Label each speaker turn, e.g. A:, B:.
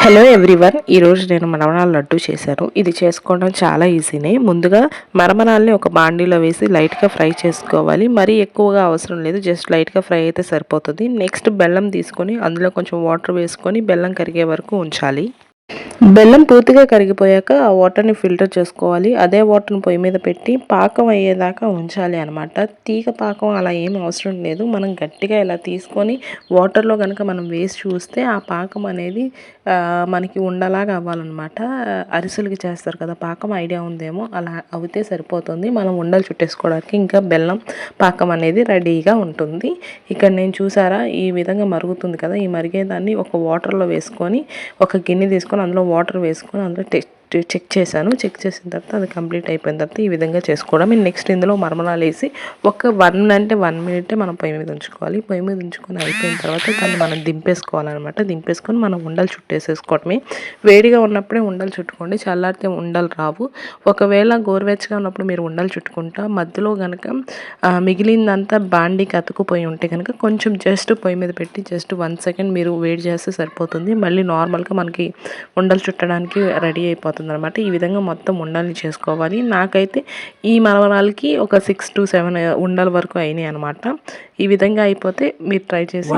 A: Hello everyone, ఈరోజు నేను మరమరాల లడ్డు చేశాను. ఇది చేసుకోవడం చాలా ఈజీనే. ముందుగా మరమరాల్ని ఒక బాండీలో వేసి లైట్గా ఫ్రై చేసుకోవాలి. మరీ ఎక్కువగా అవసరం లేదు, జస్ట్ లైట్గా ఫ్రై అయితే సరిపోతుంది. నెక్స్ట్ బెల్లం తీసుకొని అందులో కొంచెం వాటర్ వేసుకొని బెల్లం కరిగే వరకు ఉంచాలి. బెల్లం పూర్తిగా కరిగిపోయాక ఆ వాటర్ని ఫిల్టర్ చేసుకోవాలి. అదే వాటర్ని పొయ్యి మీద పెట్టి పాకం అయ్యేదాకా ఉంచాలి అనమాట. తీగ పాకం అలా ఏం అవసరం లేదు. మనం గట్టిగా ఇలా తీసుకొని వాటర్లో కనుక మనం వేసి చూస్తే ఆ పాకం అనేది మనకి ఉండలాగా అవ్వాలన్నమాట. అరిసెలకి చేస్తారు కదా పాకం, ఐడియా ఉందేమో, అలా అవుతే సరిపోతుంది. మనం ఉండలు చుట్టేసుకోవడానికి ఇంకా బెల్లం పాకం అనేది రెడీగా ఉంటుంది. ఇక్కడ నేను చూసారా, ఈ విధంగా మరుగుతుంది కదా, ఈ మరిగేదాన్ని ఒక వాటర్లో వేసుకొని ఒక గిన్నె తీసుకొని అందులో వాటర్ వేసుకొని అందులో చెక్ చేశాను. చెక్ చేసిన తర్వాత అది కంప్లీట్ అయిపోయిన తర్వాత ఈ విధంగా చేసుకోవడం. నెక్స్ట్ ఇందులో మరమరాలు వేసి ఒక 1 మినిట్ మనం పొయ్యి మీద ఉంచుకోవాలి. పొయ్యి మీద ఉంచుకొని అయిపోయిన తర్వాత దాన్ని మనం దింపేసుకోవాలన్నమాట. దింపేసుకొని మనం ఉండలు చుట్టేసేసుకోవడమే. వేడిగా ఉన్నప్పుడే ఉండలు చుట్టుకోండి, చల్లారితే ఉండలు రావు. ఒకవేళ గోరువెచ్చగా ఉన్నప్పుడు మీరు ఉండలు చుట్టుకుంటా మధ్యలో కనుక మిగిలిందంతా బాండీకి అతుకుపోయి ఉంటే కనుక కొంచెం జస్ట్ పొయ్యి మీద పెట్టి జస్ట్ 1 సెకండ్ మీరు వేడి చేస్తే సరిపోతుంది. మళ్ళీ నార్మల్గా మనకి ఉండలు చుట్టడానికి రెడీ అయిపోతుంది అనమాట. ఈ విధంగా మొత్తం ఉండల్ని చేసుకోవాలి. నాకైతే ఈ మరమరాలకి ఒక 6 to 7 ఉండల వరకు అయినాయి అనమాట. ఈ విధంగా అయిపోతే మీరు ట్రై చేసి